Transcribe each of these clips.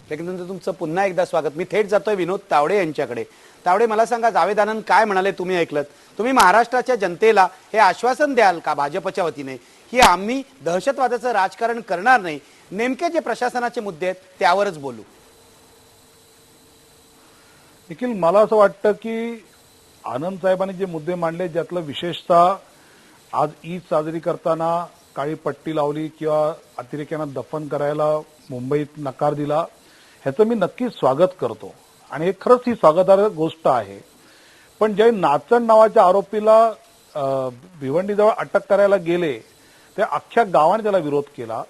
त्यानंतर तुमचं पुन्हा एकदा स्वागत। मी थेट जातोय विनोद तावडे यांच्याकडे। तावडे, मला सांगा, जावेद आनंद काय म्हणाले तुम्ही ऐकलत? तुम्ही महाराष्ट्राच्या जनतेला हे आश्वासन द्याल का भाजपच्या वतीने की आम्ही दहशतवादाचं राजकारण करणार नाही, नेमके जे प्रशासनाचे मुद्दे आहेत त्यावरच बोलू? निखिल, मला असं वाटतं की आनंद साहेबांनी जे मुद्दे मांडले, ज्यातलं विशेषतः आज ईद साजरी करताना काळी पट्टी लावली किंवा अतिरेक्यांना दफन करायला मुंबईत नकार दिला, ह्याचं मी नक्कीच स्वागत करतो आणि हे खरंच ही स्वागतार्ह गोष्ट आहे। पण जे नाचण नावाच्या आरोपीला भिवंडीजवळ अटक करायला गेले त्या अख्ख्या गावाने त्याला विरोध केला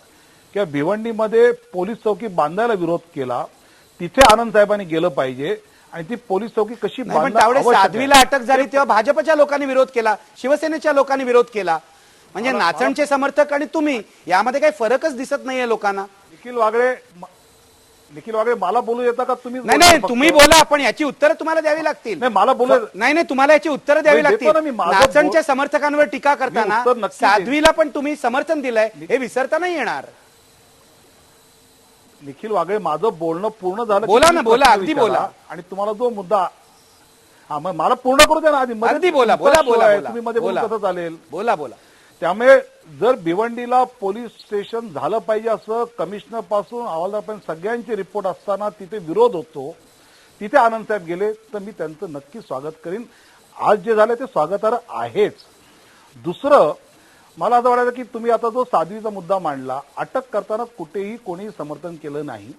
किंवा भिवंडीमध्ये पोलीस चौकी बांधायला विरोध केला, तिथे आनंद साहेबांनी गेलं पाहिजे आणि ती पोलीस चौकी कशी बांधणं। साध्वीला अटक झाली तेव्हा भाजपच्या लोकांनी विरोध केला, शिवसेनेच्या लोकांनी विरोध केला, म्हणजे नाचणचे समर्थक आणि तुम्ही यामध्ये काही फरकच दिसत नाहीये लोकांना। निखिल वागळे, मला बोलू येता का तुम्ही? नाही, तुम्ही बोला, पण याची उत्तरं तुम्हाला द्यावी लागतील। नाही, मला बोलू नाही, तुम्हाला याची उत्तरं द्यावी लागतील। नाचणच्या समर्थकांवर टीका करताना साध्वीला पण तुम्ही समर्थन दिलंय हे विसरता नाही येणार। निखिल वागळे, माझं बोलणं पूर्ण झालं? बोला ना, बोला, अगदी बोला। आणि तुम्हाला जो मुद्दा मला पूर्ण करू द्या ना आधी। अगदी बोला, बोला बोला, तुम्ही मध्ये बोला, कसं चालेल? बोला बोला। त्यामुळे जर भिवंडीला पोलीस स्टेशन झालं पाहिजे असं कमिशनर पासून हवालदारपर्यंत सगळ्यांचे रिपोर्ट असताना तिथे विरोध होतो, तिथे आनंद साहेब गेले, तर मी त्यांचं नक्की स्वागत करीन। आज जे झालं ते स्वागतार्ह आहेच। दुसरं, मला असं वाटायचं की तुम्ही आता जो साध्वीचा मुद्दा मांडला, अटक करताना कुठेही कोणी समर्थन केलं नाही,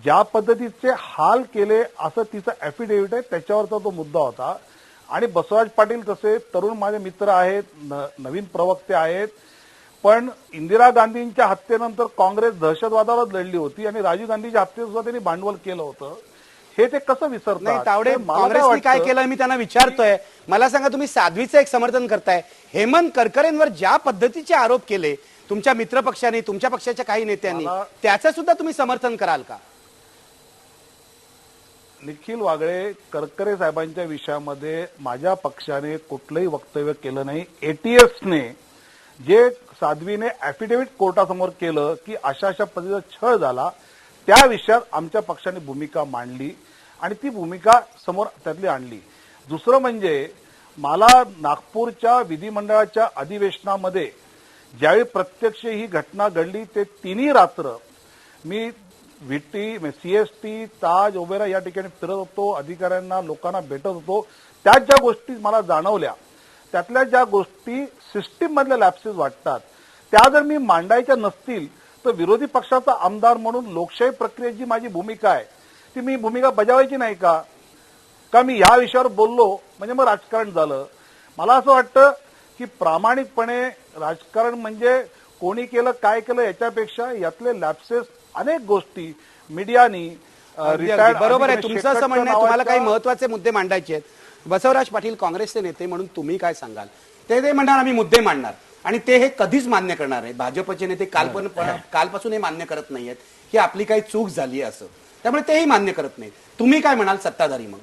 ज्या पद्धतीचे हाल केले असं तिचं ॲफिडेव्हिट आहे त्याच्यावरचा तो मुद्दा होता। आणि बसवराज पाटील तसे तरुण माझे मित्र आहेत, नवीन प्रवक्ते आहेत, पण इंदिरा गांधींच्या हत्येनंतर काँग्रेस दहशतवादावर लढली होती आणि राजीव गांधीच्या हत्येत सुद्धा त्यांनी भांडवल केलं होतं, हे ते कसं विसरतात? तावडे, काँग्रेसने काय केलं मी त्यांना विचारतोय। मला सांगा, तुम्ही साध्वीचं एक समर्थन करताय, हेमंत करकरेंवर ज्या पद्धतीचे आरोप केले तुमच्या मित्रपक्षाने, तुमच्या पक्षाच्या काही नेत्यांनी, त्याचं सुद्धा तुम्ही समर्थन कराल का? निखिल वागळे, करकरे साहेबांच्या विषयामध्ये माझ्या पक्षाने कुठलंही वक्तव्य केलं नाही। एटीएसने जे साध्वीने ॲफिडेव्हिट कोर्टासमोर केलं की अशा अशा पद्धतीचा छळ झाला, त्या विषयात आमच्या पक्षाने भूमिका मांडली आणि ती भूमिका समोर त्यातली आणली। दुसरं म्हणजे, मला नागपूरच्या विधिमंडळाच्या अधिवेशनामध्ये ज्यावेळी प्रत्यक्ष ही घटना घडली ते तिन्ही रात्र मी व्हीटी, सीएसटी, ताज, ओबेरा या ठिकाणी फिरत होतो, अधिकाऱ्यांना, लोकांना भेटत होतो। त्यात ज्या गोष्टी मला जाणवल्या, त्यातल्या ज्या गोष्टी सिस्टीम मधल्या लॅप्सेस वाटतात, त्या जर मी मांडायच्या नसतील तर विरोधी पक्षाचा आमदार म्हणून लोकशाही प्रक्रियेची माझी भूमिका आहे, ती मी भूमिका बजावायची नाही का? का मी ह्या विषयावर बोललो म्हणजे मग राजकारण झालं? मला असं वाटतं की प्रामाणिकपणे राजकारण म्हणजे कोणी केलं, काय केलं याच्यापेक्षा यातले लॅप्सेस, अनेक गोष्टी मीडियानी बरोबर आहे तुमचं असं म्हणणं आहे। तुम्हाला काही महत्वाचे मुद्दे मांडायचे आहेत। बसवराज पाटील काँग्रेसचे नेते म्हणून तुम्ही काय सांगाल? ते म्हणणार आम्ही मुद्दे मांडणार आणि ते हे कधीच मान्य करणार आहेत। भाजपचे नेते कालपासून हे मान्य करत नाहीयेत की आपली काही चूक झाली असं, त्यामुळे तेही मान्य करत नाहीत। तुम्ही काय म्हणाल सत्ताधारी? मग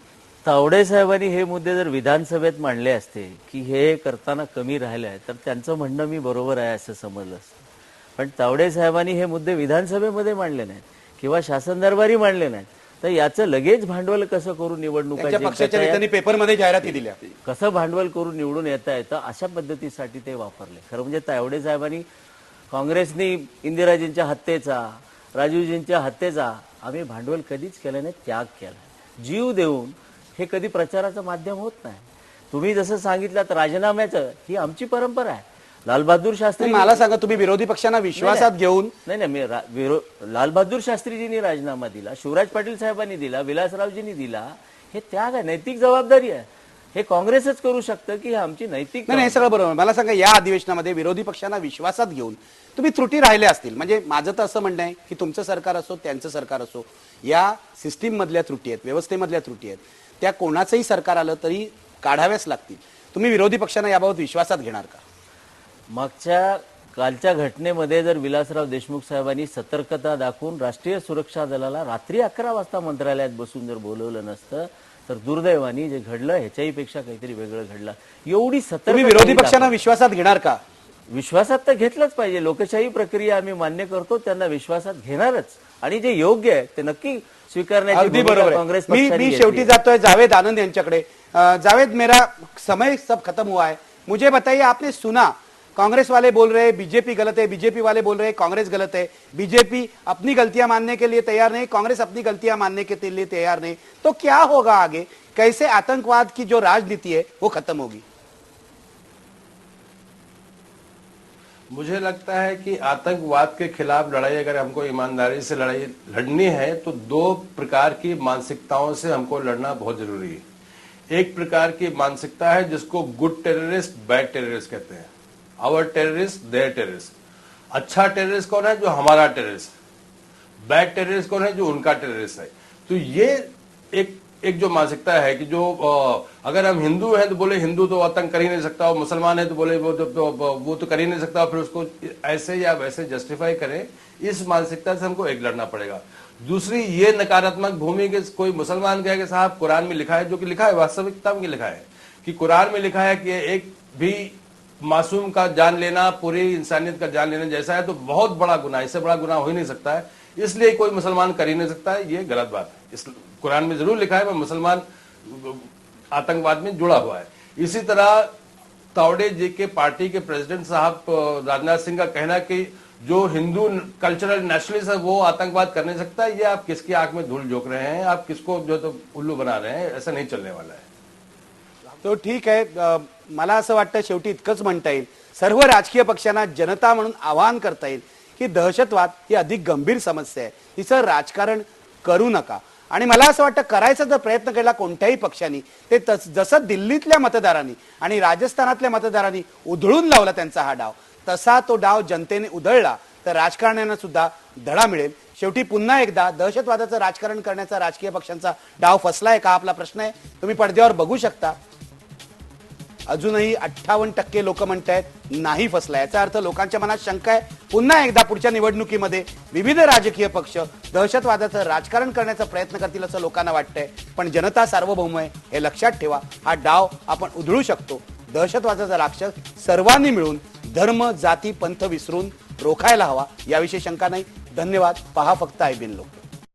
तावडे साहेबांनी हे मुद्दे जर विधानसभेत मांडले असते की हे करताना कमी राहिलंय, तर त्यांचं म्हणणं मी बरोबर आहे असं समजलं असतं। पण तावडे साहेबांनी हे मुद्दे विधानसभेमध्ये मांडले नाहीत किंवा शासन दरबारी मांडले नाहीत, तर याचं लगेच भांडवल कसं करून निवडणुका पेपरमध्ये जाहिराती दिल्या, कसं भांडवल करून निवडून येता येतं अशा पद्धतीसाठी ते वापरले। खरं म्हणजे तावडे साहेबांनी, काँग्रेसनी इंदिराजींच्या हत्येचा, राजीवजींच्या हत्येचा आम्ही भांडवल कधीच केलं नाही, त्याग केला। जीव देऊन हे कधी प्रचाराचं माध्यम होत नाही। तुम्ही जसं सांगितलं राजीनाम्याचं, ही आमची परंपरा आहे। लालबहादूर शास्त्री, मला सांगा, तुम्ही विरोधी पक्षांना विश्वासात घेऊन, नाही मी लालबहादूर शास्त्रीजींनी राजीनामा दिला, शिवराज पाटील साहेबांनी दिला, विलासरावजींनी दिला, हे त्याग आहे, नैतिक जबाबदारी आहे। हे काँग्रेसच करू शकतं की आमची नैतिक नाही, हे सगळं बरोबर। मला सांगा, या अधिवेशनामध्ये विरोधी पक्षांना विश्वासात घेऊन तुम्ही त्रुटी राहिल्या असतील, म्हणजे माझं तर असं म्हणणं आहे की तुमचं सरकार असो, त्यांचं सरकार असो, या सिस्टीम मधल्या त्रुटी आहेत, व्यवस्थेमधल्या त्रुटी आहेत, त्या कोणाचंही सरकार आलं तरी काढाव्याच लागतील। तुम्ही विरोधी पक्षांना याबाबत विश्वासात घेणार का? मागच्या कालच्या घटनेमध्ये जर विलासराव देशमुख साहेबांनी सतर्कता दाखवून राष्ट्रीय सुरक्षा दलाला रात्री 11 वाजता मंत्रालयात बसून जर बोलवलं नसतं, तर दुर्दैवानी जे घडलं ह्याच्याही पेक्षा काहीतरी वेगळं घडलं। एवढी तुम्ही विरोधी पक्षांना विश्वासात घेणार का? विश्वासात तर घेतलंच पाहिजे। लोकशाही प्रक्रिया आम्ही मान्य करतो, त्यांना विश्वासात घेणारच आणि जे योग्य आहे ते नक्की स्वीकारण्याची अगदी भूमिका बरोबर काँग्रेस आहे. पक्षाने मी घेतली शेवटी आहे. जातोय जावेद आनंद यांच्याकडे. जावेद, मेरा समय सब खत्म हुआ है, मुझे बताइए, आपने सुना कांग्रेस वाले बोल रहे हैं बीजेपी गलत है, बीजेपी वाले बोल रहे हैं कांग्रेस गलत है, बीजेपी अपनी गलतियां मानने के लिए तैयार नहीं, कांग्रेस अपनी गलतियां मानने के लिए तैयार नहीं, तो क्या होगा आगे? कैसे आतंकवाद की जो राजनीति है वो खत्म होगी? मुझे लगता है कि आतंकवाद के खिलाफ लड़ाई अगर हमको ईमानदारी से लड़ाई लड़नी है तो दो प्रकार की मानसिकताओं से हमको लड़ना बहुत जरूरी है। एक प्रकार की मानसिकता है जिसको गुड टेररिस्ट, बैड टेररिस्ट कहते हैं। आवर टेररिस्ट, देयर टेररिस्ट। अच्छा टेररिस्ट कौन है? जो हमारा टेररिस्ट। बैड टेररिस्ट कौन है? जो उनका टेररिस्ट है। तो ये एक जो मानसिकता है कि जो अगर हम हिंदू हैं तो बोले हिंदू तो आतंक कर ही नहीं सकता, और मुसलमान है तो बोले वो तो कर ही नहीं सकता, फिर उसको ऐसे या वैसे जस्टिफाई करें, इस मानसिकता से हमको एक लड़ना पड़ेगा। दूसरी ये नकारात्मक भूमि के कोई मुसलमान कहे कि साहब कुरान में लिखा है, जो कि लिखा है वास्तविकता में लिखा है कि कुरान में लिखा है कि एक भी मासूम का जान लेना पूरी इंसानियत का जान लेने जैसा है, तो बहुत बड़ा गुनाह, इससे बड़ा गुनाह हो ही नहीं सकता है, इसलिए कोई मुसलमान कर ही नहीं सकता है। ये गलत बात है। इस कुरान में जरूर लिखा है पर मुसलमान आतंकवाद में जुड़ा हुआ है। इसी तरह तावड़े जी के पार्टी के प्रेसिडेंट साहब राजनाथ सिंह का कहना कि जो हिंदू कल्चरल नेशनलिस्ट है वो आतंकवाद कर नहीं सकता, ये आप किसकी आंख में धूल झोंक रहे हैं, आप किसको जो तो उल्लू बना रहे हैं, ऐसा नहीं चलने वाला है। तो ठीक आहे, मला असं वाटतं शेवटी इतकंच म्हणता येईल, सर्व राजकीय पक्षांना जनता म्हणून आवाहन करता येईल की दहशतवाद ही अधिक गंभीर समस्या आहे, हिचं राजकारण करू नका. आणि मला असं वाटतं करायचा जर प्रयत्न केला कोणत्याही पक्षांनी, ते जसं दिल्लीतल्या मतदारांनी आणि राजस्थानातल्या मतदारांनी उधळून लावला त्यांचा हा डाव, तसा तो डाव जनतेने उधळला तर राजकारण्यांना सुद्धा धडा मिळेल. शेवटी पुन्हा एकदा दहशतवादाचं राजकारण करण्याचा राजकीय पक्षांचा डाव फसलाय का, आपला प्रश्न आहे. तुम्ही पडद्यावर बघू शकता, अजूनही 58% लोक म्हणतायत नाही फसला. याचा अर्थ लोकांच्या मनात शंका आहे, पुन्हा एकदा पुढच्या निवडणुकीमध्ये विविध राजकीय पक्ष दहशतवादाचं राजकारण करण्याचा प्रयत्न करतील असं लोकांना वाटतंय. पण जनता सार्वभौम आहे हे लक्षात ठेवा. हा डाव आपण उधळू शकतो. दहशतवादाचा राक्षस सर्वांनी मिळून धर्म, जाती, पंथ विसरून रोखायला हवा, याविषयी शंका नाही. धन्यवाद. पहा फक्त IBN लोक.